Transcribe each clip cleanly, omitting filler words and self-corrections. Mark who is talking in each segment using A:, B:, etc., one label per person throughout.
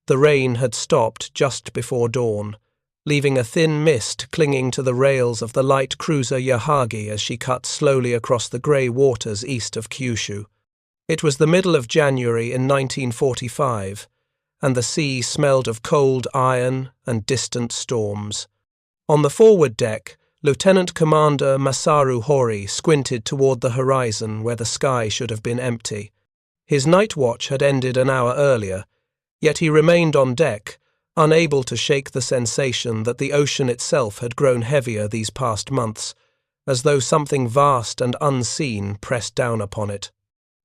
A: The rain had stopped just before dawn, leaving a thin mist clinging to the rails of the light cruiser Yahagi as she cut slowly across the grey waters east of Kyushu. It was the middle of January in 1945, and the sea smelled of cold iron and distant storms. On the forward deck, Lieutenant Commander Masaru Hori squinted toward the horizon where the sky should have been empty. His night watch had ended an hour earlier, yet he remained on deck, unable to shake the sensation that the ocean itself had grown heavier these past months, as though something vast and unseen pressed down upon it.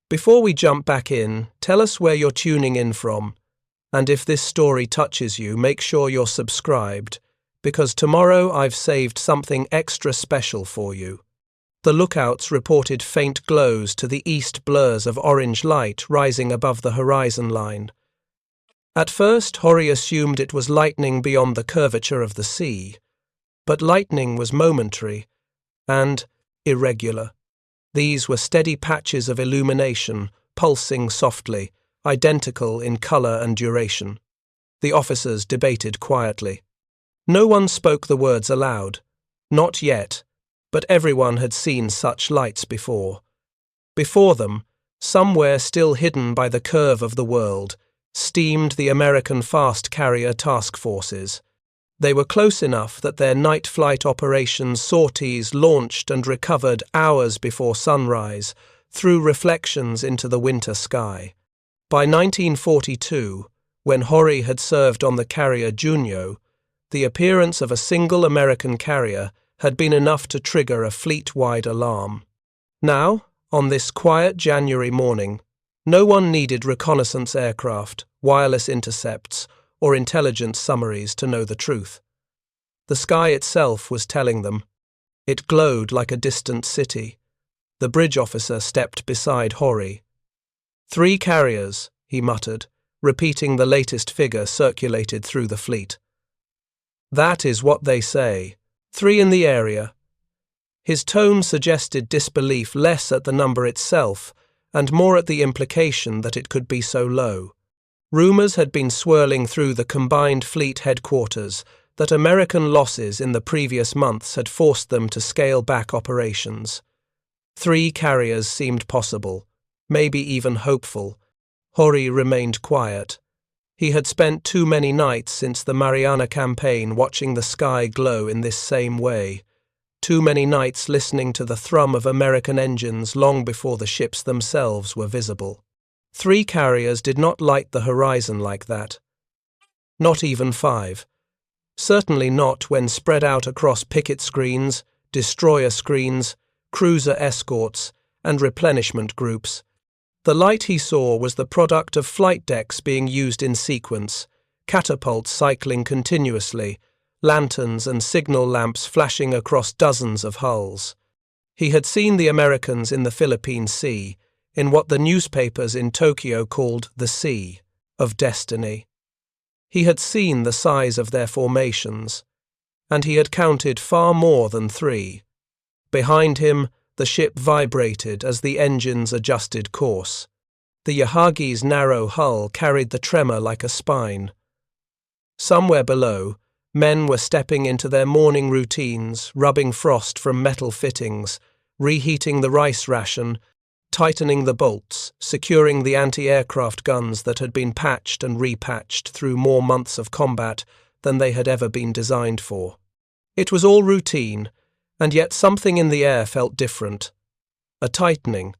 A: Before we jump back in, tell us where you're tuning in from, and if this story touches you, make sure you're subscribed, because tomorrow I've saved something extra special for you. The lookouts reported faint glows to the east blurs of orange light rising above the horizon line. At first, Hori assumed it was lightning beyond the curvature of the sea, but lightning was momentary and irregular. These were steady patches of illumination, pulsing softly, identical in colour and duration. The officers debated quietly. No one spoke the words aloud. Not yet, but everyone had seen such lights before. Before them, somewhere still hidden by the curve of the world, steamed the American fast carrier task forces. They were close enough that their night flight operations sorties launched and recovered hours before sunrise, through reflections into the winter sky. By 1942, when Hori had served on the carrier Junyo, the appearance of a single American carrier had been enough to trigger a fleet-wide alarm. Now, on this quiet January morning, no one needed reconnaissance aircraft, wireless intercepts, or intelligence summaries to know the truth. The sky itself was telling them. It glowed like a distant city. The bridge officer stepped beside Hori. 3 carriers, he muttered, repeating the latest figure circulated through the fleet. That is what they say. 3 in the area. His tone suggested disbelief less at the number itself, and more at the implication that it could be so low. Rumours had been swirling through the combined fleet headquarters that American losses in the previous months had forced them to scale back operations. 3 carriers seemed possible, maybe even hopeful. Hori remained quiet. He had spent too many nights since the Mariana campaign watching the sky glow in this same way. Too many nights listening to the thrum of American engines long before the ships themselves were visible. 3 carriers did not light the horizon like that. Not even 5. Certainly not when spread out across picket screens, destroyer screens, cruiser escorts, and replenishment groups. The light he saw was the product of flight decks being used in sequence, catapults cycling continuously, lanterns and signal lamps flashing across dozens of hulls. He had seen the Americans in the Philippine Sea, in what the newspapers in Tokyo called the Sea of Destiny. He had seen the size of their formations, and he had counted far more than 3. Behind him, the ship vibrated as the engines adjusted course. The Yahagi's narrow hull carried the tremor like a spine. Somewhere below, men were stepping into their morning routines, rubbing frost from metal fittings, reheating the rice ration, tightening the bolts, securing the anti-aircraft guns that had been patched and repatched through more months of combat than they had ever been designed for. It was all routine, and yet something in the air felt different. A tightening.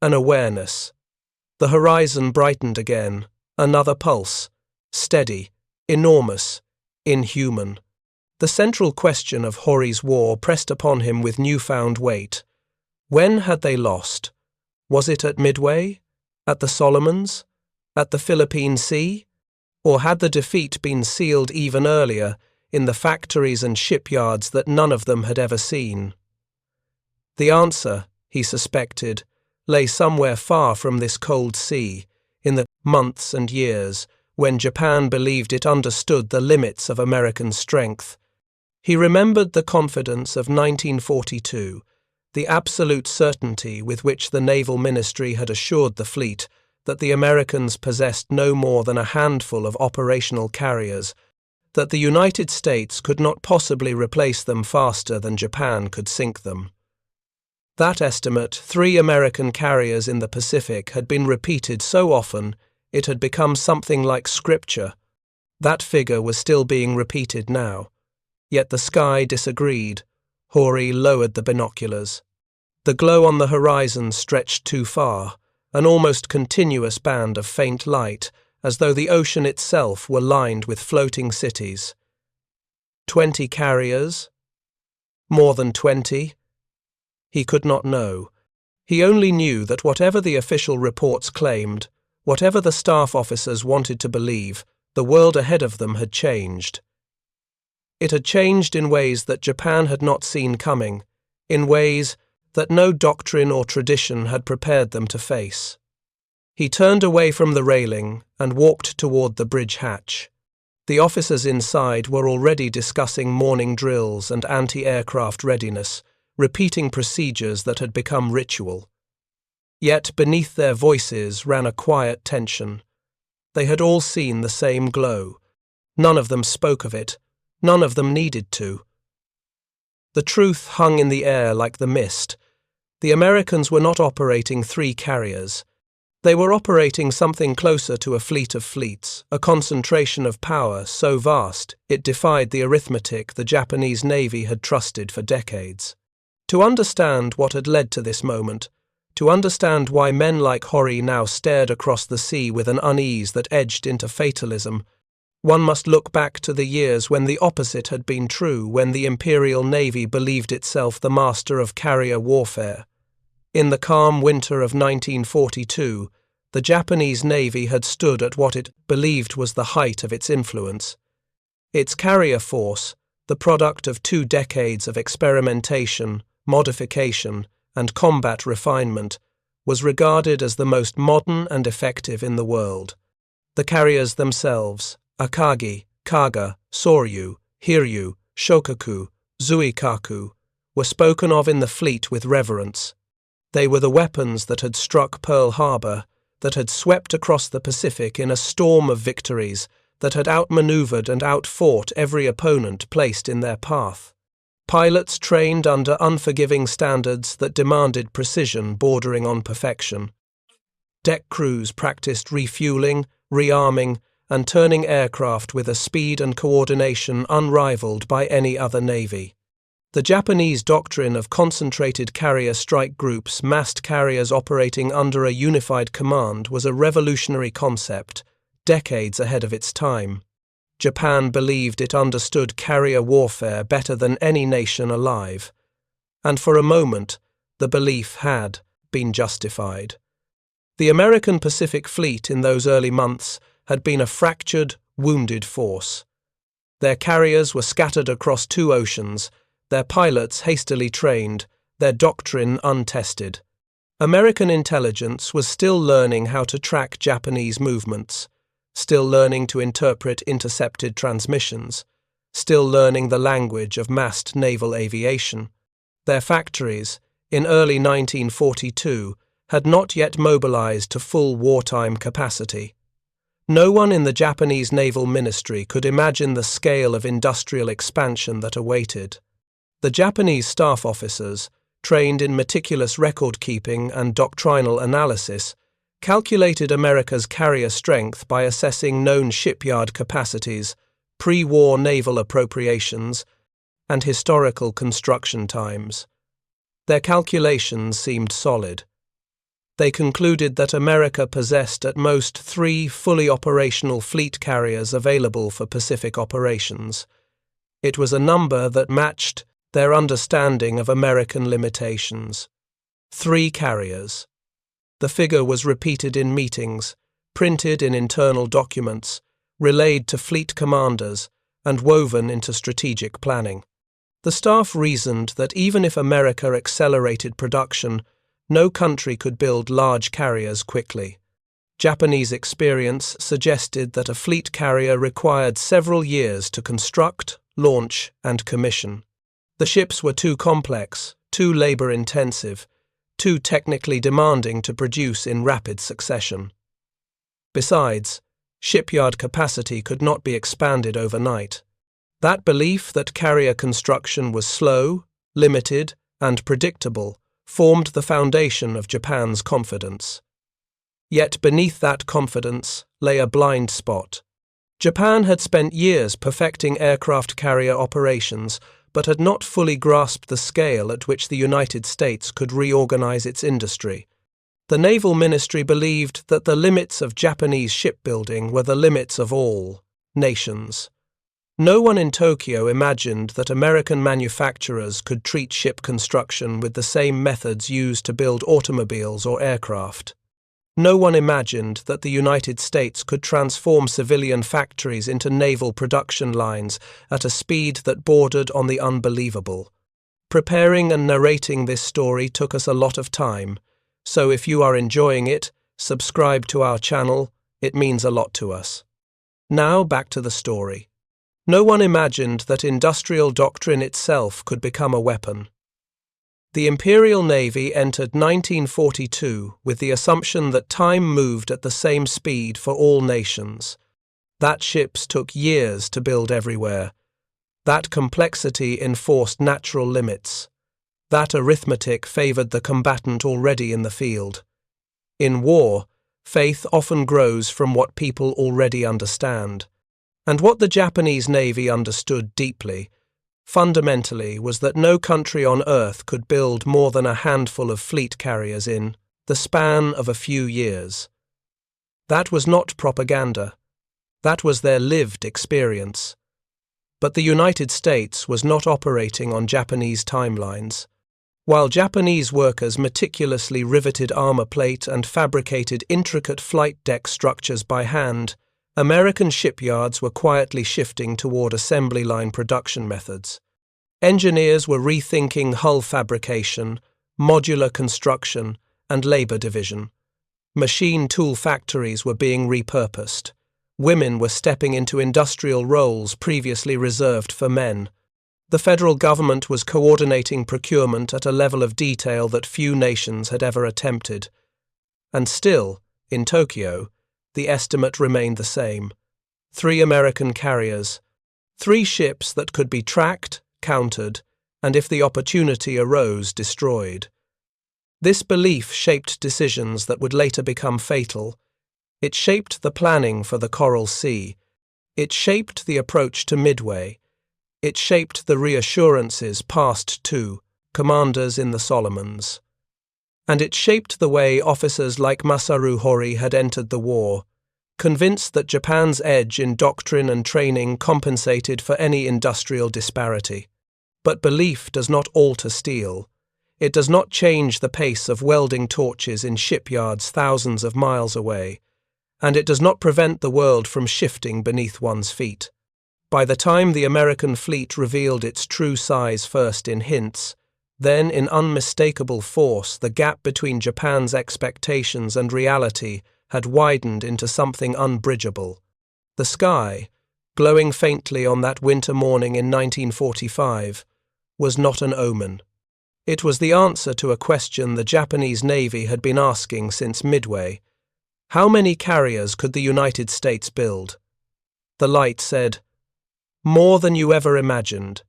A: An awareness. The horizon brightened again. Another pulse. Steady. Enormous. Inhuman. The central question of Hori's war pressed upon him with newfound weight. When had they lost? Was it at Midway? At the Solomons? At the Philippine Sea? Or had the defeat been sealed even earlier, in the factories and shipyards that none of them had ever seen? The answer, he suspected, lay somewhere far from this cold sea, in the months and years when Japan believed it understood the limits of American strength. He remembered the confidence of 1942, the absolute certainty with which the Naval Ministry had assured the fleet that the Americans possessed no more than a handful of operational carriers, that the United States could not possibly replace them faster than Japan could sink them. That estimate, 3 American carriers in the Pacific, had been repeated so often it had become something like scripture. That figure was still being repeated now. Yet the sky disagreed. Hori lowered the binoculars. The glow on the horizon stretched too far, an almost continuous band of faint light, as though the ocean itself were lined with floating cities. 20 carriers? More than 20? He could not know. He only knew that whatever the official reports claimed, whatever the staff officers wanted to believe, the world ahead of them had changed. It had changed in ways that Japan had not seen coming, in ways that no doctrine or tradition had prepared them to face. He turned away from the railing and walked toward the bridge hatch. The officers inside were already discussing morning drills and anti-aircraft readiness, repeating procedures that had become ritual. Yet beneath their voices ran a quiet tension. They had all seen the same glow. None of them spoke of it. None of them needed to. The truth hung in the air like the mist. The Americans were not operating 3 carriers. They were operating something closer to a fleet of fleets, a concentration of power so vast it defied the arithmetic the Japanese Navy had trusted for decades. To understand what had led to this moment, to understand why men like Hori now stared across the sea with an unease that edged into fatalism, one must look back to the years when the opposite had been true, when the Imperial Navy believed itself the master of carrier warfare. In the calm winter of 1942, the Japanese Navy had stood at what it believed was the height of its influence. Its carrier force, the product of 2 decades of experimentation, modification, and combat refinement, was regarded as the most modern and effective in the world. The carriers themselves, Akagi, Kaga, Soryu, Hiryu, Shokaku, Zuikaku, were spoken of in the fleet with reverence. They were the weapons that had struck Pearl Harbor, that had swept across the Pacific in a storm of victories, that had outmaneuvered and outfought every opponent placed in their path. Pilots trained under unforgiving standards that demanded precision bordering on perfection. Deck crews practiced refueling, rearming, and turning aircraft with a speed and coordination unrivaled by any other navy. The Japanese doctrine of concentrated carrier strike groups, massed carriers operating under a unified command, was a revolutionary concept, decades ahead of its time. Japan believed it understood carrier warfare better than any nation alive, and for a moment the belief had been justified. The American Pacific Fleet in those early months had been a fractured, wounded force. Their carriers were scattered across 2 oceans, their pilots hastily trained, their doctrine untested. American intelligence was still learning how to track Japanese movements, still learning to interpret intercepted transmissions, still learning the language of massed naval aviation. Their factories, in early 1942, had not yet mobilized to full wartime capacity. No one in the Japanese Naval Ministry could imagine the scale of industrial expansion that awaited. The Japanese staff officers, trained in meticulous record-keeping and doctrinal analysis, calculated America's carrier strength by assessing known shipyard capacities, pre-war naval appropriations, and historical construction times. Their calculations seemed solid. They concluded that America possessed at most 3 fully operational fleet carriers available for Pacific operations. It was a number that matched their understanding of American limitations. 3 carriers. The figure was repeated in meetings, printed in internal documents, relayed to fleet commanders, and woven into strategic planning. The staff reasoned that even if America accelerated production, no country could build large carriers quickly. Japanese experience suggested that a fleet carrier required several years to construct, launch, and commission. The ships were too complex, too labor-intensive, too technically demanding to produce in rapid succession. Besides, shipyard capacity could not be expanded overnight. That belief that carrier construction was slow, limited, and predictable formed the foundation of Japan's confidence. Yet beneath that confidence lay a blind spot. Japan had spent years perfecting aircraft carrier operations, but had not fully grasped the scale at which the United States could reorganize its industry. The Naval Ministry believed that the limits of Japanese shipbuilding were the limits of all nations. No one in Tokyo imagined that American manufacturers could treat ship construction with the same methods used to build automobiles or aircraft. No one imagined that the United States could transform civilian factories into naval production lines at a speed that bordered on the unbelievable. Preparing and narrating this story took us a lot of time, so if you are enjoying it, subscribe to our channel, it means a lot to us. Now back to the story. No one imagined that industrial doctrine itself could become a weapon. The Imperial Navy entered 1942 with the assumption that time moved at the same speed for all nations. That ships took years to build everywhere. That complexity enforced natural limits. That arithmetic favored the combatant already in the field. In war, faith often grows from what people already understand. And what the Japanese Navy understood deeply, fundamentally, was that no country on Earth could build more than a handful of fleet carriers in the span of a few years. That was not propaganda. That was their lived experience. But the United States was not operating on Japanese timelines. While Japanese workers meticulously riveted armor plate and fabricated intricate flight deck structures by hand, American shipyards were quietly shifting toward assembly line production methods. Engineers were rethinking hull fabrication, modular construction, and labor division. Machine tool factories were being repurposed. Women were stepping into industrial roles previously reserved for men. The federal government was coordinating procurement at a level of detail that few nations had ever attempted. And still, in Tokyo, the estimate remained the same. 3 American carriers. 3 ships that could be tracked, countered, and if the opportunity arose, destroyed. This belief shaped decisions that would later become fatal. It shaped the planning for the Coral Sea. It shaped the approach to Midway. It shaped the reassurances passed to commanders in the Solomons. And it shaped the way officers like Masaru Hori had entered the war, convinced that Japan's edge in doctrine and training compensated for any industrial disparity. But belief does not alter steel. It does not change the pace of welding torches in shipyards thousands of miles away, and it does not prevent the world from shifting beneath one's feet. By the time the American fleet revealed its true size first in hints, then in unmistakable force, the gap between Japan's expectations and reality had widened into something unbridgeable. The sky, glowing faintly on that winter morning in 1945, was not an omen. It was the answer to a question the Japanese Navy had been asking since Midway. How many carriers could the United States build? The light said, "More than you ever imagined."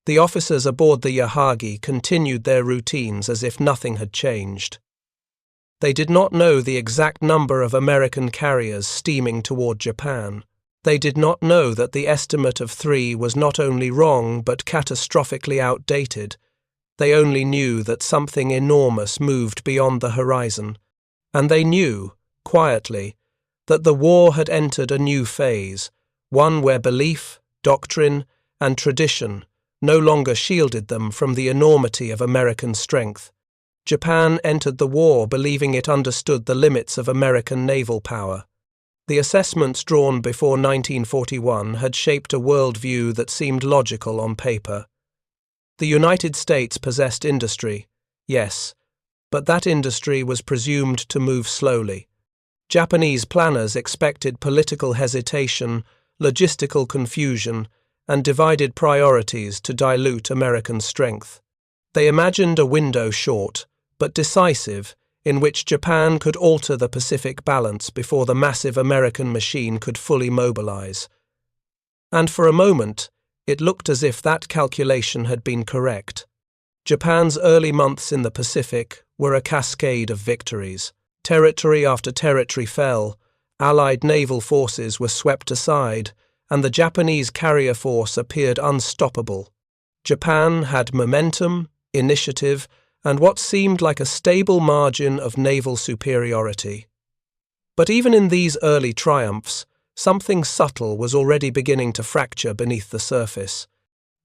A: The officers aboard the Yahagi continued their routines as if nothing had changed. They did not know the exact number of American carriers steaming toward Japan. They did not know that the estimate of 3 was not only wrong but catastrophically outdated. They only knew that something enormous moved beyond the horizon. And they knew, quietly, that the war had entered a new phase, one where belief, doctrine, and tradition no longer shielded them from the enormity of American strength. Japan entered the war believing it understood the limits of American naval power. The assessments drawn before 1941 had shaped a worldview that seemed logical on paper. The United States possessed industry, yes, but that industry was presumed to move slowly. Japanese planners expected political hesitation, logistical confusion, and divided priorities to dilute American strength. They imagined a window short, but decisive, in which Japan could alter the Pacific balance before the massive American machine could fully mobilize. And for a moment, it looked as if that calculation had been correct. Japan's early months in the Pacific were a cascade of victories. Territory after territory fell, Allied naval forces were swept aside, and the Japanese carrier force appeared unstoppable. Japan had momentum, initiative, and what seemed like a stable margin of naval superiority. But even in these early triumphs, something subtle was already beginning to fracture beneath the surface.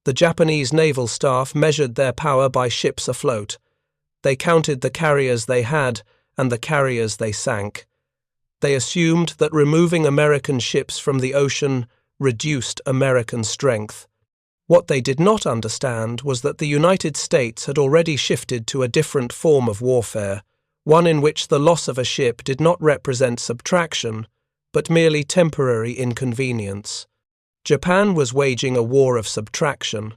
A: The Japanese naval staff measured their power by ships afloat. They counted the carriers they had and the carriers they sank. They assumed that removing American ships from the ocean reduced American strength. What they did not understand was that the United States had already shifted to a different form of warfare, one in which the loss of a ship did not represent subtraction, but merely temporary inconvenience. Japan was waging a war of subtraction.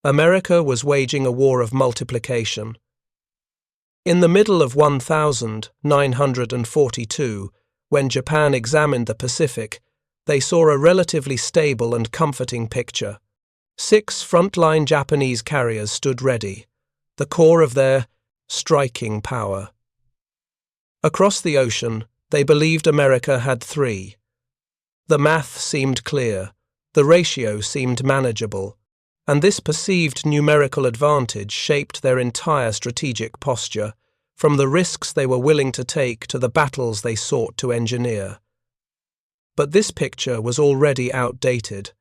A: America was waging a war of multiplication. In the middle of 1942, when Japan examined the Pacific, they saw a relatively stable and comforting picture. 6 frontline Japanese carriers stood ready, the core of their striking power. Across the ocean, they believed America had 3. The math seemed clear, the ratio seemed manageable, and this perceived numerical advantage shaped their entire strategic posture, from the risks they were willing to take to the battles they sought to engineer. But this picture was already outdated,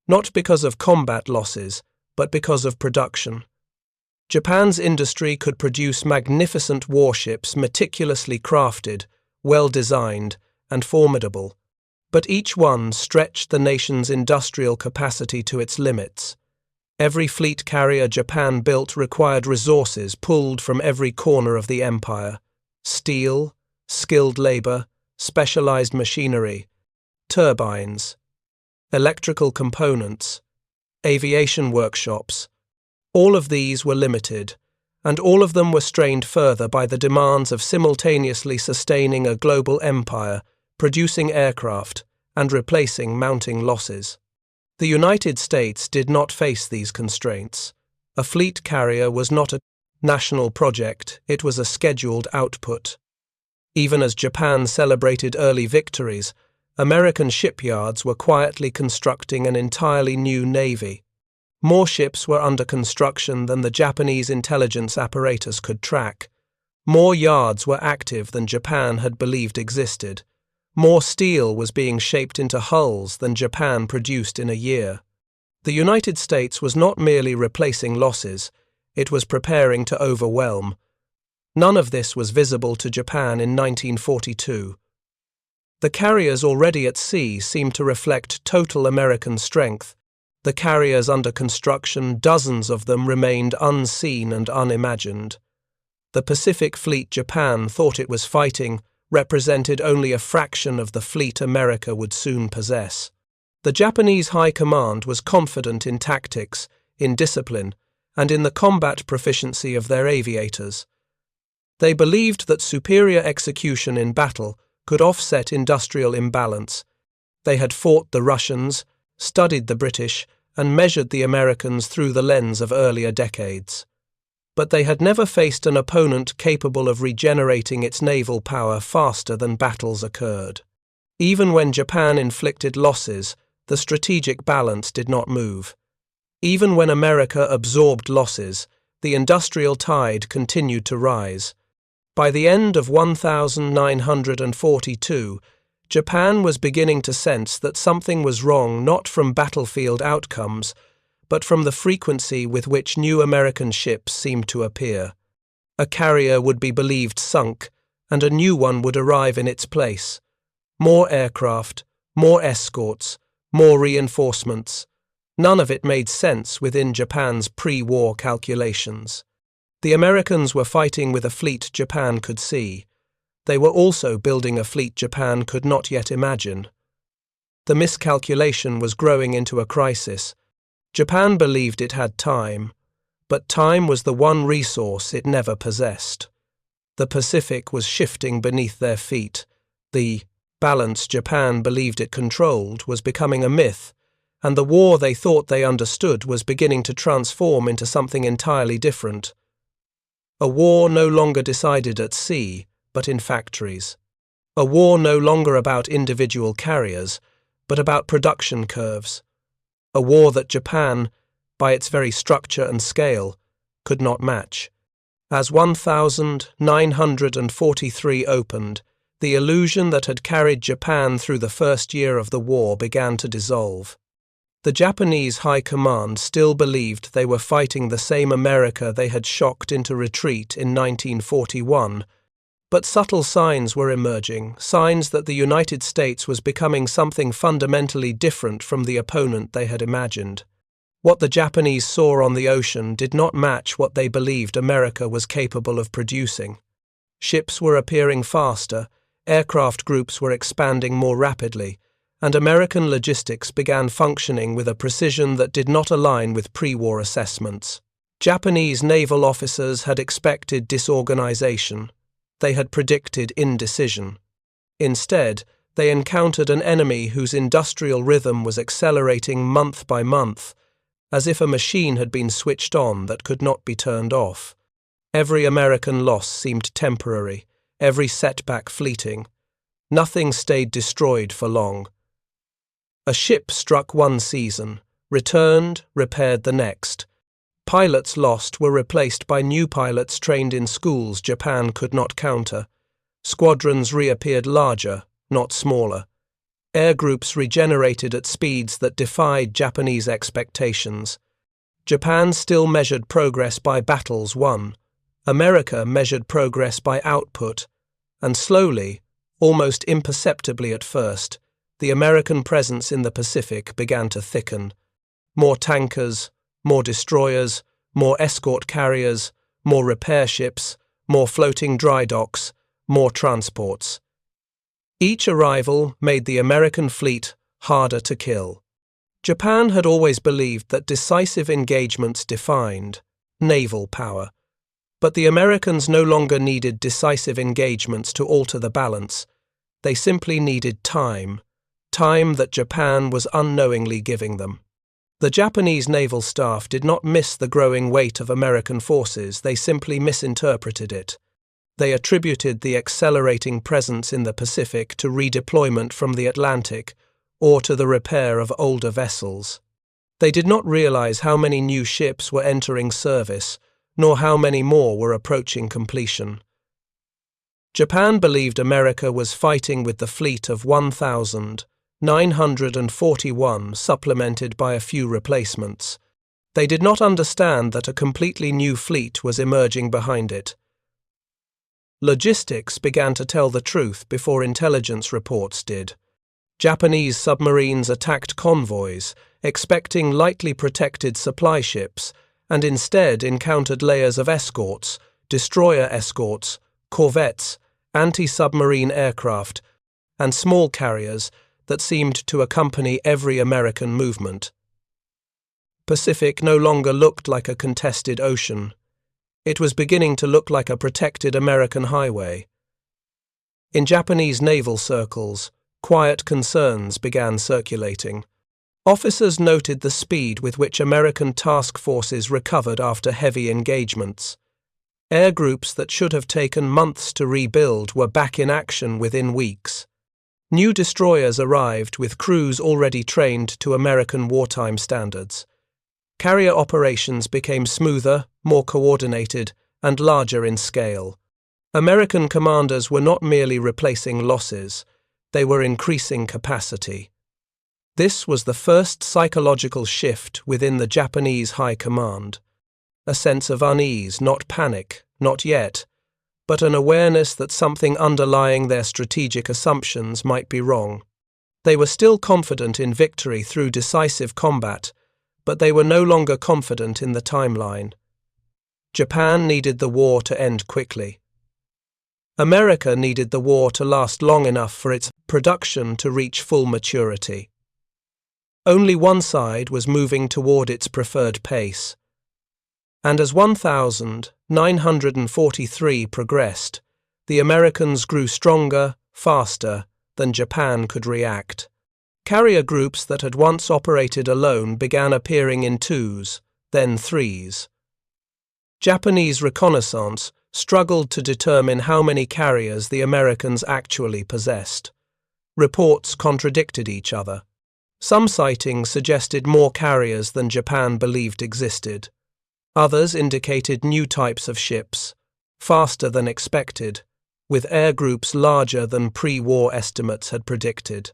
A: not because of combat losses, but because of production. Japan's industry could produce magnificent warships meticulously crafted, well-designed, and formidable, but each one stretched the nation's industrial capacity to its limits. Every fleet carrier Japan built required resources pulled from every corner of the empire: steel, skilled labor, specialized machinery, turbines, electrical components, aviation workshops. All of these were limited, and all of them were strained further by the demands of simultaneously sustaining a global empire, producing aircraft, and replacing mounting losses. The United States did not face these constraints. A fleet carrier was not a national project, it was a scheduled output. Even as Japan celebrated early victories, American shipyards were quietly constructing an entirely new navy. More ships were under construction than the Japanese intelligence apparatus could track. More yards were active than Japan had believed existed. More steel was being shaped into hulls than Japan produced in a year. The United States was not merely replacing losses, it was preparing to overwhelm. None of this was visible to Japan in 1942. The carriers already at sea seemed to reflect total American strength. The carriers under construction, dozens of them, remained unseen and unimagined. The Pacific Fleet Japan thought it was fighting represented only a fraction of the fleet America would soon possess. The Japanese High Command was confident in tactics, in discipline, and in the combat proficiency of their aviators. They believed that superior execution in battle could offset industrial imbalance. They had fought the Russians, studied the British, and measured the Americans through the lens of earlier decades. But they had never faced an opponent capable of regenerating its naval power faster than battles occurred. Even when Japan inflicted losses, the strategic balance did not move. Even when America absorbed losses, the industrial tide continued to rise. By the end of 1942, Japan was beginning to sense that something was wrong not from battlefield outcomes, but from the frequency with which new American ships seemed to appear. A carrier would be believed sunk, and a new one would arrive in its place. More aircraft, more escorts, more reinforcements. None of it made sense within Japan's pre-war calculations. The Americans were fighting with a fleet Japan could see. They were also building a fleet Japan could not yet imagine. The miscalculation was growing into a crisis. Japan believed it had time, but time was the one resource it never possessed. The Pacific was shifting beneath their feet. The balance Japan believed it controlled was becoming a myth, and the war they thought they understood was beginning to transform into something entirely different. A war no longer decided at sea, but in factories. A war no longer about individual carriers, but about production curves. A war that Japan, by its very structure and scale, could not match. As 1943 opened, the illusion that had carried Japan through the first year of the war began to dissolve. The Japanese High Command still believed they were fighting the same America they had shocked into retreat in 1941, but subtle signs were emerging, signs that the United States was becoming something fundamentally different from the opponent they had imagined. What the Japanese saw on the ocean did not match what they believed America was capable of producing. Ships were appearing faster, aircraft groups were expanding more rapidly, and American logistics began functioning with a precision that did not align with pre-war assessments. Japanese naval officers had expected disorganization. They had predicted indecision. Instead, they encountered an enemy whose industrial rhythm was accelerating month by month, as if a machine had been switched on that could not be turned off. Every American loss seemed temporary, every setback fleeting. Nothing stayed destroyed for long. A ship struck one season, returned, repaired the next. Pilots lost were replaced by new pilots trained in schools Japan could not counter. Squadrons reappeared larger, not smaller. Air groups regenerated at speeds that defied Japanese expectations. Japan still measured progress by battles won. America measured progress by output. And slowly, almost imperceptibly at first, the American presence in the Pacific began to thicken. More tankers, more destroyers, more escort carriers, more repair ships, more floating dry docks, more transports. Each arrival made the American fleet harder to kill. Japan had always believed that decisive engagements defined naval power, but the Americans no longer needed decisive engagements to alter the balance. They simply needed time that Japan was unknowingly giving them. The Japanese naval staff did not miss the growing weight of American forces, they simply misinterpreted it. They attributed the accelerating presence in the Pacific to redeployment from the Atlantic or to the repair of older vessels. They did not realize how many new ships were entering service, nor how many more were approaching completion. Japan believed America was fighting with the fleet of 1,941, supplemented by a few replacements. They did not understand that a completely new fleet was emerging behind it. Logistics began to tell the truth before intelligence reports did. Japanese submarines attacked convoys, expecting lightly protected supply ships, and instead encountered layers of escorts, destroyer escorts, corvettes, anti-submarine aircraft, and small carriers that seemed to accompany every American movement. Pacific no longer looked like a contested ocean. It was beginning to look like a protected American highway. In Japanese naval circles, quiet concerns began circulating. Officers noted the speed with which American task forces recovered after heavy engagements. Air groups that should have taken months to rebuild were back in action within weeks. New destroyers arrived with crews already trained to American wartime standards. Carrier operations became smoother, more coordinated, and larger in scale. American commanders were not merely replacing losses, they were increasing capacity. This was the first psychological shift within the Japanese High Command. A sense of unease, not panic, not yet, but an awareness that something underlying their strategic assumptions might be wrong. They were still confident in victory through decisive combat, but they were no longer confident in the timeline. Japan needed the war to end quickly. America needed the war to last long enough for its production to reach full maturity. Only one side was moving toward its preferred pace. And as 1943 progressed, The Americans grew stronger, faster, than Japan could react. Carrier groups that had once operated alone began appearing in twos, then threes. Japanese reconnaissance struggled to determine how many carriers the Americans actually possessed. Reports contradicted each other. Some sightings suggested more carriers than Japan believed existed. Others indicated new types of ships, faster than expected, with air groups larger than pre-war estimates had predicted.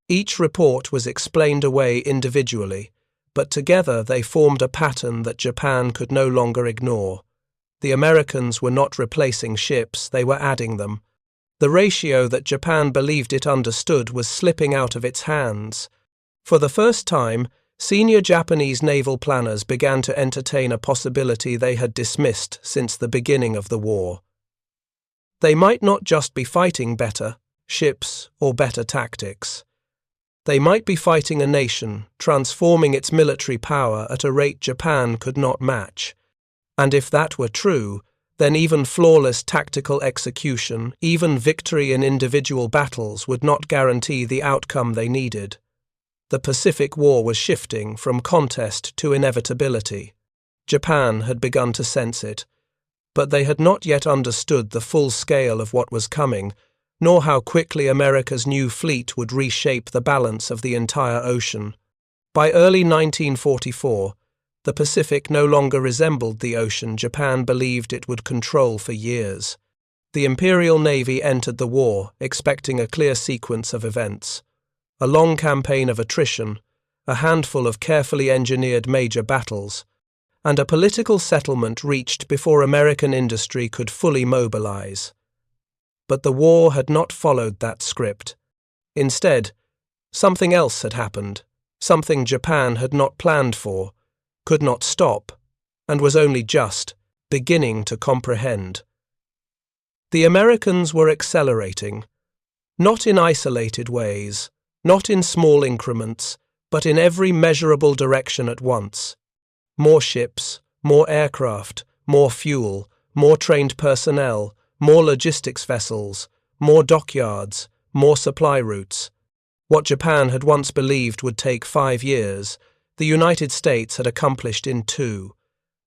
A: Each report was explained away individually, but together they formed a pattern that Japan could no longer ignore. The Americans were not replacing ships, they were adding them. The ratio that Japan believed it understood was slipping out of its hands. For the first time, senior Japanese naval planners began to entertain a possibility they had dismissed since the beginning of the war. They might not just be fighting better ships or better tactics. They might be fighting a nation, transforming its military power at a rate Japan could not match. And if that were true, then even flawless tactical execution, even victory in individual battles would not guarantee the outcome they needed. The Pacific War was shifting from contest to inevitability. Japan had begun to sense it, but they had not yet understood the full scale of what was coming, nor how quickly America's new fleet would reshape the balance of the entire ocean. By early 1944, the Pacific no longer resembled the ocean Japan believed it would control for years. The Imperial Navy entered the war, expecting a clear sequence of events. A long campaign of attrition, a handful of carefully engineered major battles, and a political settlement reached before American industry could fully mobilize. But the war had not followed that script. Instead, something else had happened, something Japan had not planned for, could not stop, and was only just beginning to comprehend. The Americans were accelerating, not in isolated ways, not in small increments, but in every measurable direction at once. More ships, more aircraft, more fuel, more trained personnel, more logistics vessels, more dockyards, more supply routes. What Japan had once believed would take 5 years, the United States had accomplished in 2.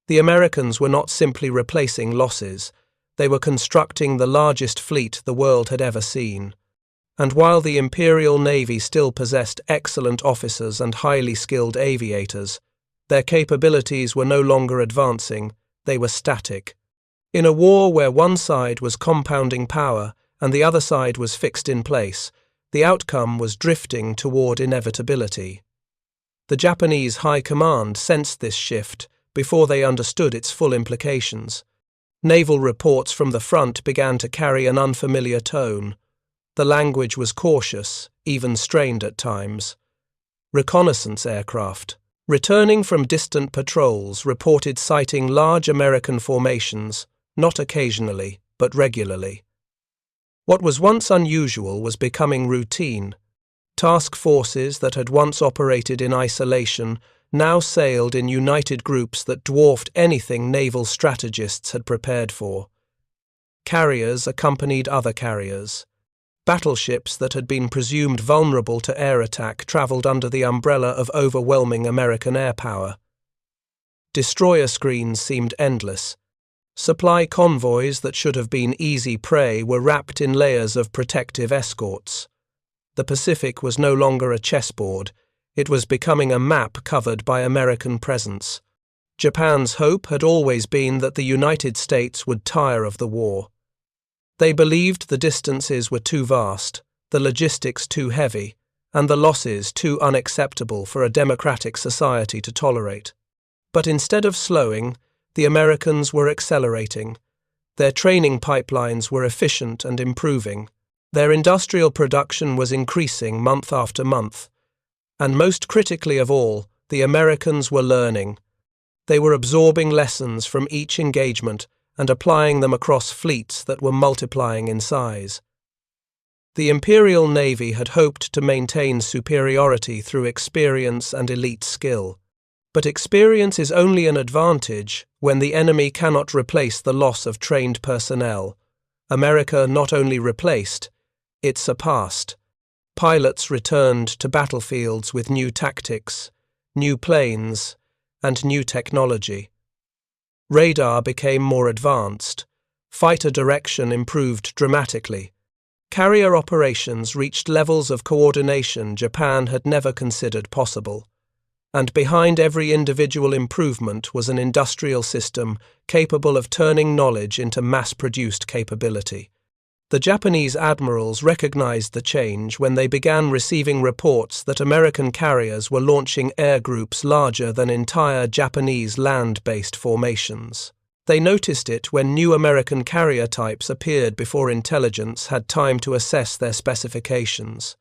A: The Americans were not simply replacing losses, they were constructing the largest fleet the world had ever seen. And while the Imperial Navy still possessed excellent officers and highly skilled aviators, their capabilities were no longer advancing, they were static. In a war where one side was compounding power and the other side was fixed in place, the outcome was drifting toward inevitability. The Japanese High Command sensed this shift before they understood its full implications. Naval reports from the front began to carry an unfamiliar tone. The language was cautious, even strained at times. Reconnaissance aircraft, returning from distant patrols, reported sighting large American formations, not occasionally, but regularly. What was once unusual was becoming routine. Task forces that had once operated in isolation now sailed in united groups that dwarfed anything naval strategists had prepared for. Carriers accompanied other carriers. Battleships that had been presumed vulnerable to air attack travelled under the umbrella of overwhelming American air power. Destroyer screens seemed endless. Supply convoys that should have been easy prey were wrapped in layers of protective escorts. The Pacific was no longer a chessboard, it was becoming a map covered by American presence. Japan's hope had always been that the United States would tire of the war. They believed the distances were too vast, the logistics too heavy, and the losses too unacceptable for a democratic society to tolerate. But instead of slowing, the Americans were accelerating. Their training pipelines were efficient and improving. Their industrial production was increasing month after month. And most critically of all, the Americans were learning. They were absorbing lessons from each engagement and applying them across fleets that were multiplying in size. The Imperial Navy had hoped to maintain superiority through experience and elite skill. But experience is only an advantage when the enemy cannot replace the loss of trained personnel. America not only replaced, it surpassed. Pilots returned to battlefields with new tactics, new planes, and new technology. Radar became more advanced. Fighter direction improved dramatically. Carrier operations reached levels of coordination Japan had never considered possible. And behind every individual improvement was an industrial system capable of turning knowledge into mass-produced capability. The Japanese admirals recognized the change when they began receiving reports that American carriers were launching air groups larger than entire Japanese land-based formations. They noticed it when new American carrier types appeared before intelligence had time to assess their specifications.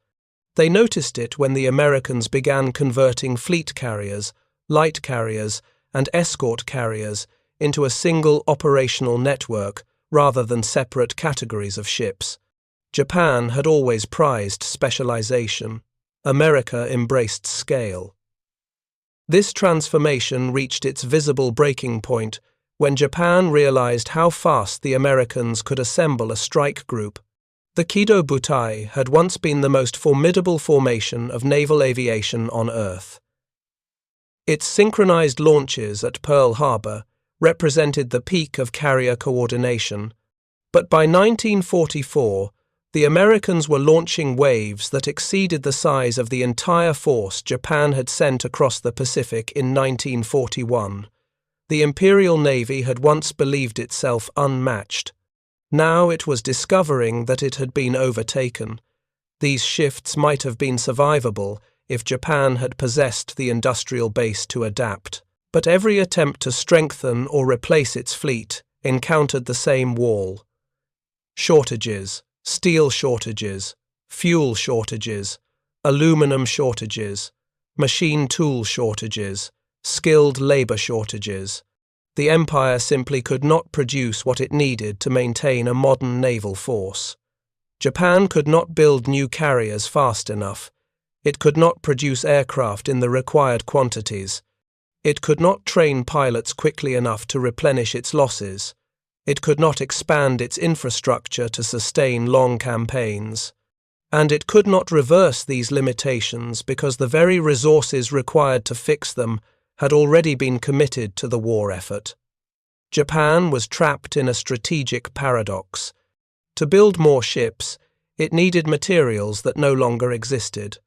A: They noticed it when the Americans began converting fleet carriers, light carriers, and escort carriers into a single operational network rather than separate categories of ships. Japan had always prized specialization. America embraced scale. This transformation reached its visible breaking point when Japan realized how fast the Americans could assemble a strike group. The Kido Butai had once been the most formidable formation of naval aviation on Earth. Its synchronized launches at Pearl Harbor represented the peak of carrier coordination, but by 1944, the Americans were launching waves that exceeded the size of the entire force Japan had sent across the Pacific in 1941. The Imperial Navy had once believed itself unmatched. Now it was discovering that it had been overtaken. These shifts might have been survivable if Japan had possessed the industrial base to adapt. But every attempt to strengthen or replace its fleet encountered the same wall. Shortages, steel shortages, fuel shortages, aluminum shortages, machine tool shortages, skilled labor shortages. The empire simply could not produce what it needed to maintain a modern naval force. Japan could not build new carriers fast enough. It could not produce aircraft in the required quantities. It could not train pilots quickly enough to replenish its losses. It could not expand its infrastructure to sustain long campaigns. And it could not reverse these limitations because the very resources required to fix them had already been committed to the war effort. Japan was trapped in a strategic paradox. To build more ships, it needed materials that no longer existed.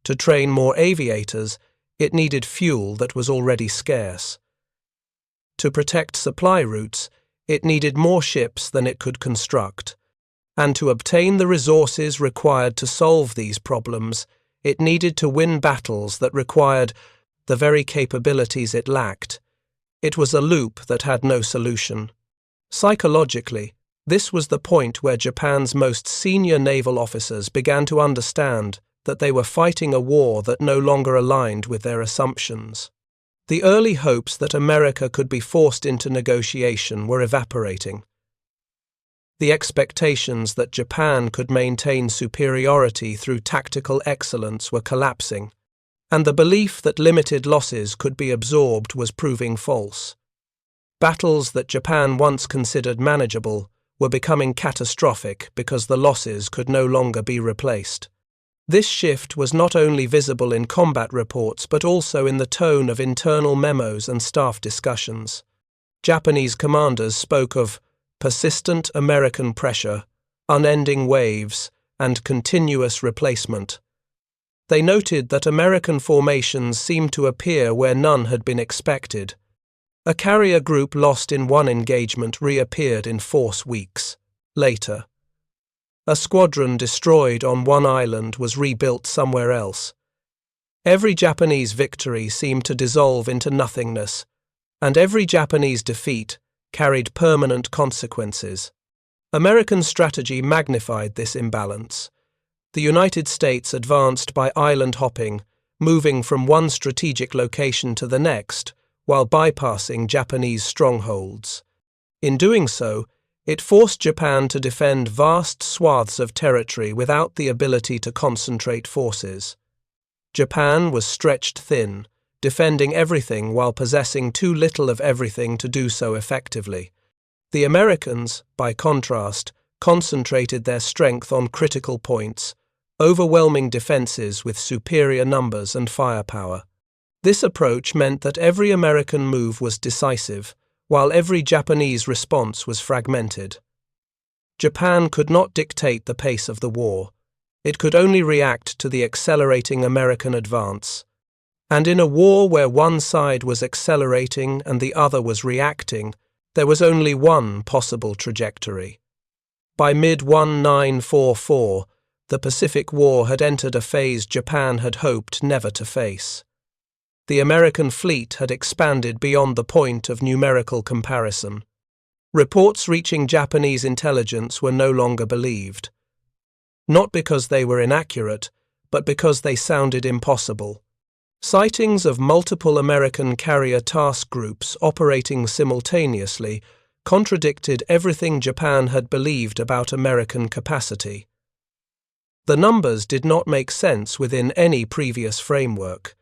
A: To train more aviators, it needed fuel that was already scarce. To protect supply routes, it needed more ships than it could construct. And to obtain the resources required to solve these problems, it needed to win battles that required the very capabilities it lacked. It was a loop that had no solution. Psychologically, this was the point where Japan's most senior naval officers began to understand that they were fighting a war that no longer aligned with their assumptions. The early hopes that America could be forced into negotiation were evaporating. The expectations that Japan could maintain superiority through tactical excellence were collapsing, and the belief that limited losses could be absorbed was proving false. Battles that Japan once considered manageable were becoming catastrophic because the losses could no longer be replaced. This shift was not only visible in combat reports but also in the tone of internal memos and staff discussions. Japanese commanders spoke of persistent American pressure, unending waves, and continuous replacement. They noted that American formations seemed to appear where none had been expected. A carrier group lost in one engagement reappeared in force weeks later. A squadron destroyed on one island was rebuilt somewhere else. Every Japanese victory seemed to dissolve into nothingness, and every Japanese defeat carried permanent consequences. American strategy magnified this imbalance. The United States advanced by island hopping, moving from one strategic location to the next, while bypassing Japanese strongholds. In doing so, it forced Japan to defend vast swaths of territory without the ability to concentrate forces. Japan was stretched thin, defending everything while possessing too little of everything to do so effectively. The Americans, by contrast, concentrated their strength on critical points, overwhelming defenses with superior numbers and firepower. This approach meant that every American move was decisive, while every Japanese response was fragmented. Japan could not dictate the pace of the war. It could only react to the accelerating American advance. And in a war where one side was accelerating and the other was reacting, there was only one possible trajectory. By mid-1944, the Pacific War had entered a phase Japan had hoped never to face. The American fleet had expanded beyond the point of numerical comparison. Reports reaching Japanese intelligence were no longer believed. Not because they were inaccurate, but because they sounded impossible. Sightings of multiple American carrier task groups operating simultaneously contradicted everything Japan had believed about American capacity. The numbers did not make sense within any previous framework.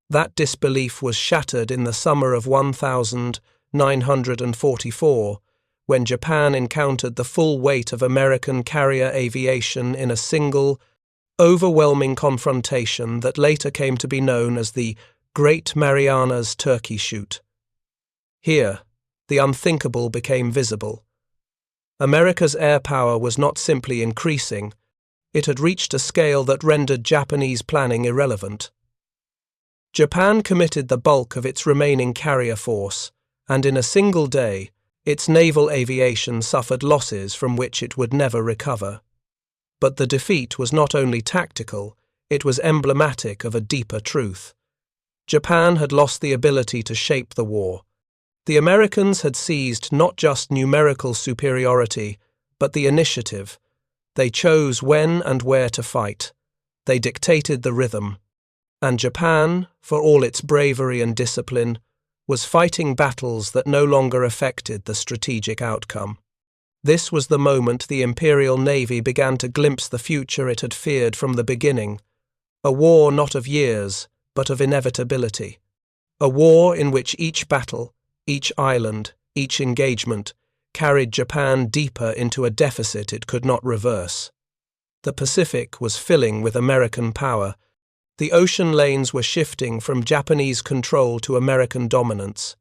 A: That disbelief was shattered in the summer of 1944, when Japan encountered the full weight of American carrier aviation in a single, overwhelming confrontation that later came to be known as the Great Marianas Turkey Shoot. Here, the unthinkable became visible. America's air power was not simply increasing, it had reached a scale that rendered Japanese planning irrelevant. Japan committed the bulk of its remaining carrier force, and in a single day, its naval aviation suffered losses from which it would never recover. But the defeat was not only tactical, it was emblematic of a deeper truth. Japan had lost the ability to shape the war. The Americans had seized not just numerical superiority, but the initiative. They chose when and where to fight. They dictated the rhythm. And Japan, for all its bravery and discipline, was fighting battles that no longer affected the strategic outcome. This was the moment the Imperial Navy began to glimpse the future it had feared from the beginning, a war not of years, but of inevitability, a war in which each battle, each island, each engagement, carried Japan deeper into a deficit it could not reverse. The Pacific was filling with American power. The ocean lanes were shifting from Japanese control to American dominance,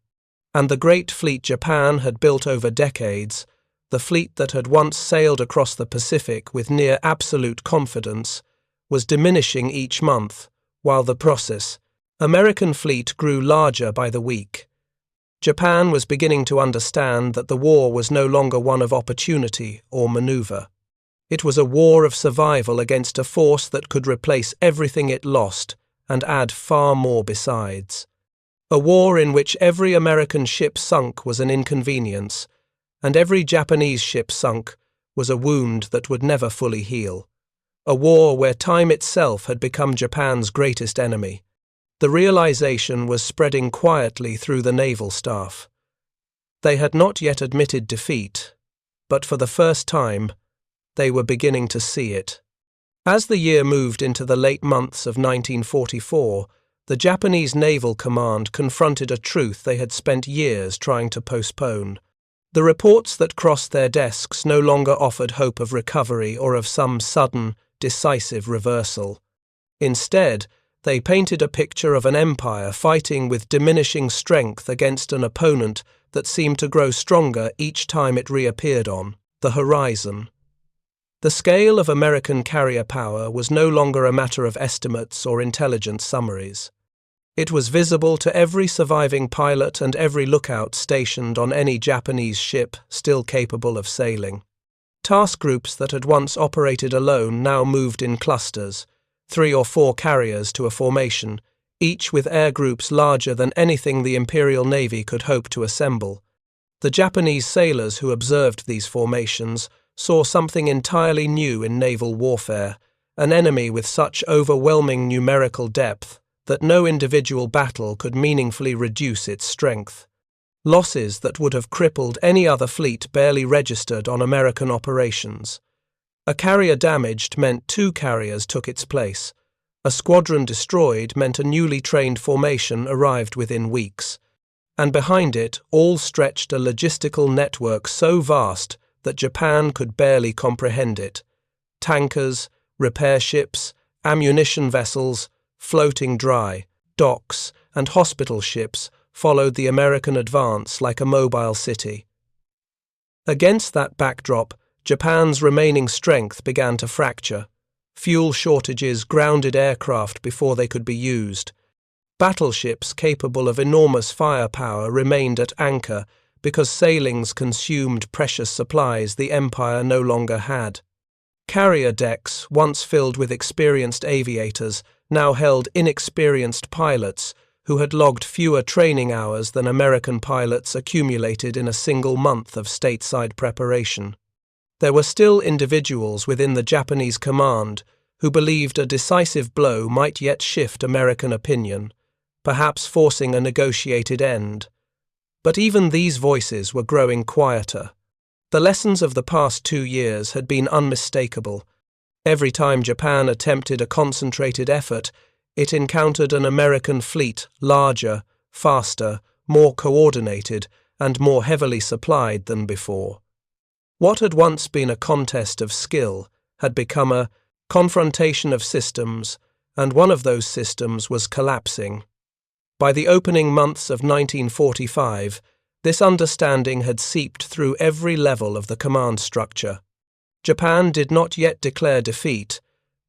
A: and the great fleet Japan had built over decades, the fleet that had once sailed across the Pacific with near absolute confidence, was diminishing each month, while the process, American fleet grew larger by the week. Japan was beginning to understand that the war was no longer one of opportunity or maneuver. It was a war of survival against a force that could replace everything it lost and add far more besides. A war in which every American ship sunk was an inconvenience, and every Japanese ship sunk was a wound that would never fully heal. A war where time itself had become Japan's greatest enemy. The realization was spreading quietly through the naval staff. They had not yet admitted defeat, but for the first time, they were beginning to see it. As the year moved into the late months of 1944, the Japanese Naval Command confronted a truth they had spent years trying to postpone. The reports that crossed their desks no longer offered hope of recovery or of some sudden, decisive reversal. Instead, they painted a picture of an empire fighting with diminishing strength against an opponent that seemed to grow stronger each time it reappeared on the horizon. The scale of American carrier power was no longer a matter of estimates or intelligence summaries. It was visible to every surviving pilot and every lookout stationed on any Japanese ship still capable of sailing. Task groups that had once operated alone now moved in clusters, 3 or 4 carriers to a formation, each with air groups larger than anything the Imperial Navy could hope to assemble. The Japanese sailors who observed these formations saw something entirely new in naval warfare, an enemy with such overwhelming numerical depth that no individual battle could meaningfully reduce its strength. Losses that would have crippled any other fleet barely registered on American operations. A carrier damaged meant 2 carriers took its place. A squadron destroyed meant a newly trained formation arrived within weeks. And behind it all stretched a logistical network so vast that Japan could barely comprehend it. Tankers, repair ships, ammunition vessels, floating dry, docks, and hospital ships followed the American advance like a mobile city. Against that backdrop, Japan's remaining strength began to fracture. Fuel shortages grounded aircraft before they could be used. Battleships capable of enormous firepower remained at anchor because sailings consumed precious supplies the Empire no longer had. Carrier decks, once filled with experienced aviators, now held inexperienced pilots who had logged fewer training hours than American pilots accumulated in a single month of stateside preparation. There were still individuals within the Japanese command who believed a decisive blow might yet shift American opinion, perhaps forcing a negotiated end. But even these voices were growing quieter. The lessons of the past 2 years had been unmistakable. Every time Japan attempted a concentrated effort, it encountered an American fleet larger, faster, more coordinated, and more heavily supplied than before. What had once been a contest of skill had become a confrontation of systems, and one of those systems was collapsing. By the opening months of 1945, this understanding had seeped through every level of the command structure. Japan did not yet declare defeat,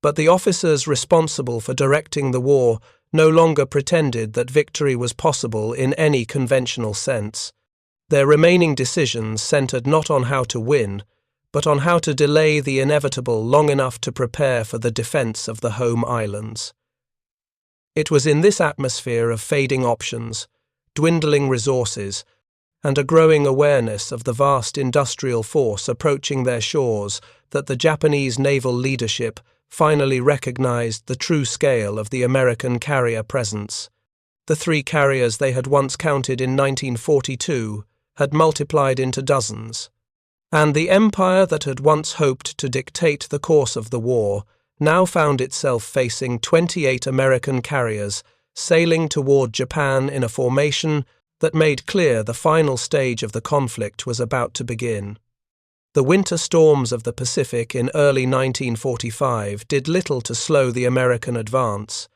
A: but the officers responsible for directing the war no longer pretended that victory was possible in any conventional sense. Their remaining decisions centered not on how to win, but on how to delay the inevitable long enough to prepare for the defense of the home islands. It was in this atmosphere of fading options, dwindling resources, and a growing awareness of the vast industrial force approaching their shores that the Japanese naval leadership finally recognized the true scale of the American carrier presence. The 3 carriers they had once counted in 1942 had multiplied into dozens, and the empire that had once hoped to dictate the course of the war now found itself facing 28 American carriers sailing toward Japan in a formation that made clear the final stage of the conflict was about to begin. The winter storms of the Pacific in early 1945 did little to slow the American advance.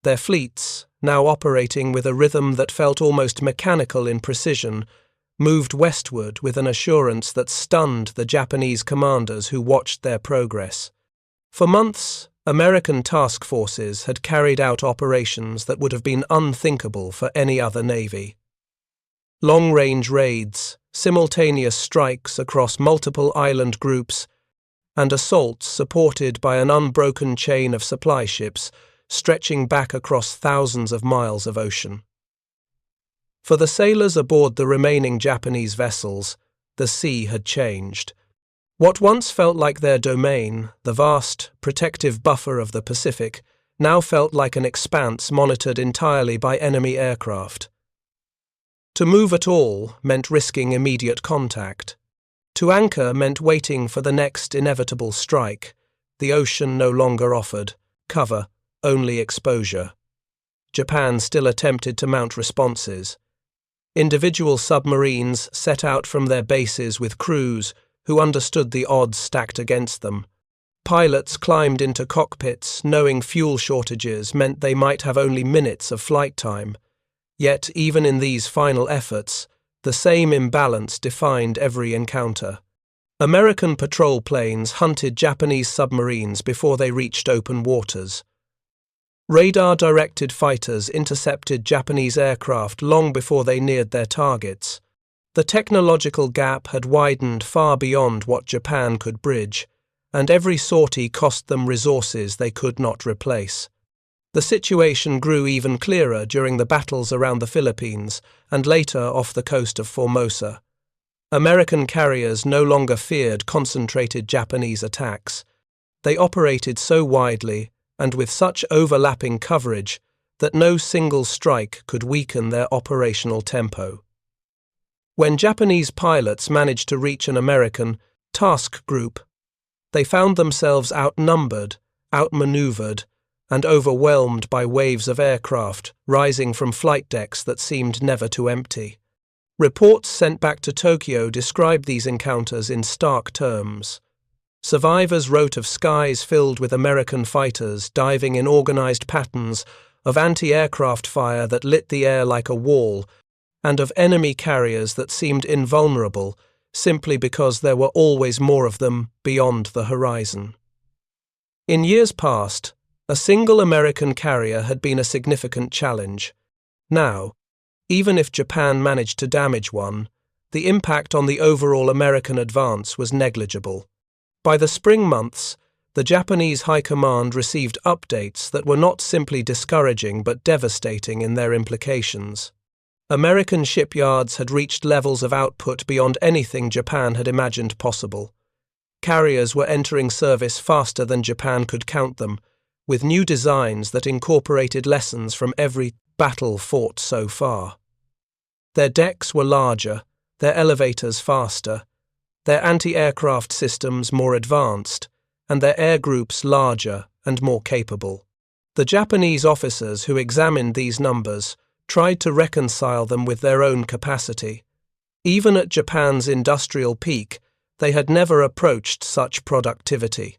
A: Their fleets, now operating with a rhythm that felt almost mechanical in precision, moved westward with an assurance that stunned the Japanese commanders who watched their progress. For months, American task forces had carried out operations that would have been unthinkable for any other navy. Long-range raids, simultaneous strikes across multiple island groups, and assaults supported by an unbroken chain of supply ships stretching back across thousands of miles of ocean. For the sailors aboard the remaining Japanese vessels, the sea had changed. What once felt like their domain, the vast, protective buffer of the Pacific, now felt like an expanse monitored entirely by enemy aircraft. To move at all meant risking immediate contact. To anchor meant waiting for the next inevitable strike. The ocean no longer offered cover, only exposure. Japan still attempted to mount responses. Individual submarines set out from their bases with crews who understood the odds stacked against them. Pilots climbed into cockpits knowing fuel shortages meant they might have only minutes of flight time. Yet, even in these final efforts, the same imbalance defined every encounter. American patrol planes hunted Japanese submarines before they reached open waters. Radar-directed fighters intercepted Japanese aircraft long before they neared their targets. The technological gap had widened far beyond what Japan could bridge, and every sortie cost them resources they could not replace. The situation grew even clearer during the battles around the Philippines and later off the coast of Formosa. American carriers no longer feared concentrated Japanese attacks. They operated so widely and with such overlapping coverage that no single strike could weaken their operational tempo. When Japanese pilots managed to reach an American task group, they found themselves outnumbered, outmaneuvered, and overwhelmed by waves of aircraft rising from flight decks that seemed never to empty. Reports sent back to Tokyo described these encounters in stark terms. Survivors wrote of skies filled with American fighters diving in organized patterns, of anti-aircraft fire that lit the air like a wall, and of enemy carriers that seemed invulnerable simply because there were always more of them beyond the horizon. In years past, a single American carrier had been a significant challenge. Now, even if Japan managed to damage one, the impact on the overall American advance was negligible. By the spring months, the Japanese High Command received updates that were not simply discouraging but devastating in their implications. American shipyards had reached levels of output beyond anything Japan had imagined possible. Carriers were entering service faster than Japan could count them, with new designs that incorporated lessons from every battle fought so far. Their decks were larger, their elevators faster, their anti-aircraft systems more advanced, and their air groups larger and more capable. The Japanese officers who examined these numbers tried to reconcile them with their own capacity. Even at Japan's industrial peak, they had never approached such productivity.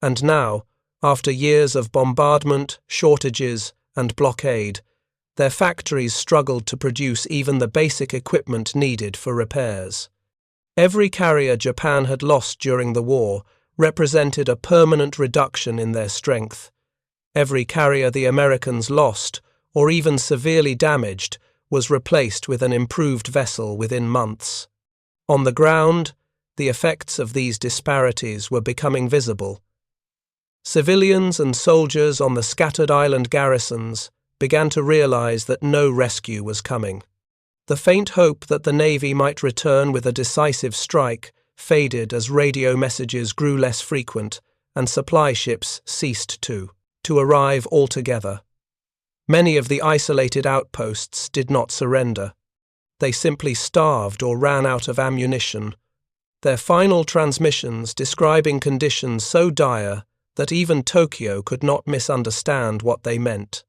A: And now, after years of bombardment, shortages, and blockade, their factories struggled to produce even the basic equipment needed for repairs. Every carrier Japan had lost during the war represented a permanent reduction in their strength. Every carrier the Americans lost, or even severely damaged, was replaced with an improved vessel within months. On the ground, the effects of these disparities were becoming visible. Civilians and soldiers on the scattered island garrisons began to realize that no rescue was coming. The faint hope that the Navy might return with a decisive strike faded as radio messages grew less frequent and supply ships ceased to arrive altogether. Many of the isolated outposts did not surrender. They simply starved or ran out of ammunition, their final transmissions describing conditions so dire that even Tokyo could not misunderstand what they meant.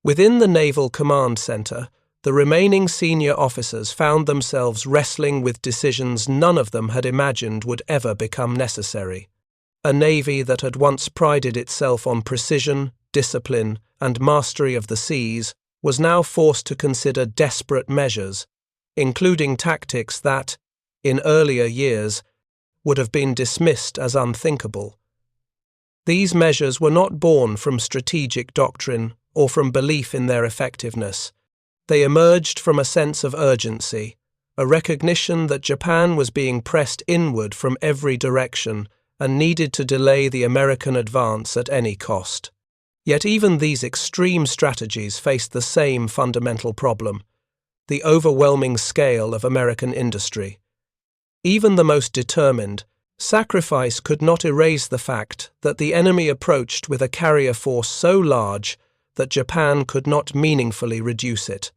A: Within the Naval Command Center, the remaining senior officers found themselves wrestling with decisions none of them had imagined would ever become necessary. A navy that had once prided itself on precision, discipline, and mastery of the seas was now forced to consider desperate measures, including tactics that, in earlier years, would have been dismissed as unthinkable. These measures were not born from strategic doctrine or from belief in their effectiveness. They emerged from a sense of urgency, a recognition that Japan was being pressed inward from every direction and needed to delay the American advance at any cost. Yet even these extreme strategies faced the same fundamental problem: the overwhelming scale of American industry. Even the most determined, sacrifice could not erase the fact that the enemy approached with a carrier force so large that Japan could not meaningfully reduce it.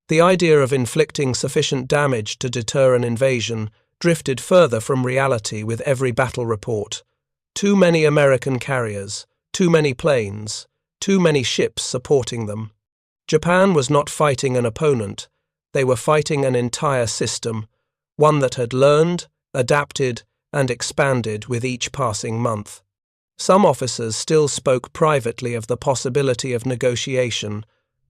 A: The idea of inflicting sufficient damage to deter an invasion drifted further from reality with every battle report. Too many American carriers, too many planes, too many ships supporting them. Japan was not fighting an opponent, they were fighting an entire system, one that had learned, adapted, and expanded with each passing month. Some officers still spoke privately of the possibility of negotiation,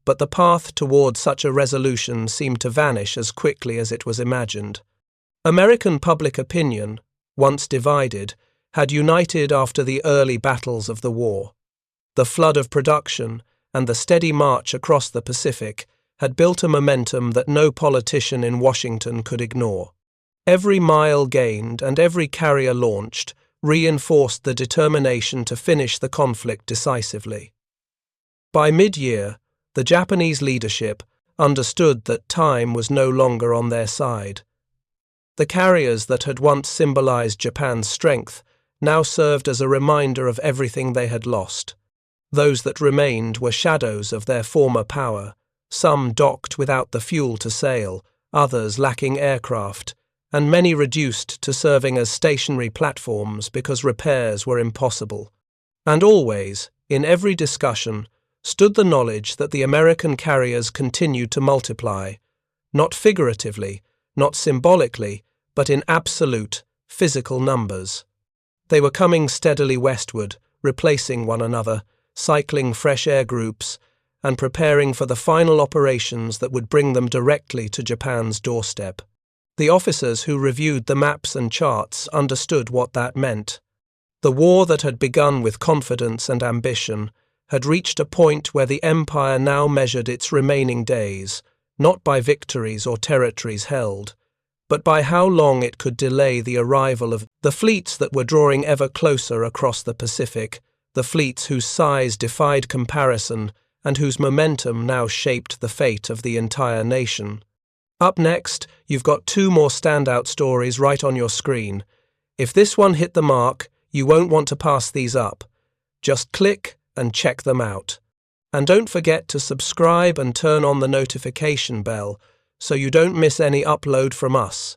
A: but the path toward such a resolution seemed to vanish as quickly as it was imagined. American public opinion, once divided, had united after the early battles of the war. The flood of production and the steady march across the Pacific had built a momentum that no politician in Washington could ignore. Every mile gained and every carrier launched reinforced the determination to finish the conflict decisively. By mid-year, the Japanese leadership understood that time was no longer on their side. The carriers that had once symbolized Japan's strength now served as a reminder of everything they had lost. Those that remained were shadows of their former power, some docked without the fuel to sail, others lacking aircraft, and many reduced to serving as stationary platforms because repairs were impossible. And always, in every discussion, stood the knowledge that the American carriers continued to multiply, not figuratively, not symbolically, but in absolute, physical numbers. They were coming steadily westward, replacing one another, cycling fresh air groups, and preparing for the final operations that would bring them directly to Japan's doorstep. The officers who reviewed the maps and charts understood what that meant. The war that had begun with confidence and ambition had reached a point where the empire now measured its remaining days, not by victories or territories held, but by how long it could delay the arrival of the fleets that were drawing ever closer across the Pacific, the fleets whose size defied comparison and whose momentum now shaped the fate of the entire nation. Up next, you've got two more standout stories right on your screen. If this one hit the mark, you won't want to pass these up. Just click and check them out. And don't forget to subscribe and turn on the notification bell so you don't miss any upload from us.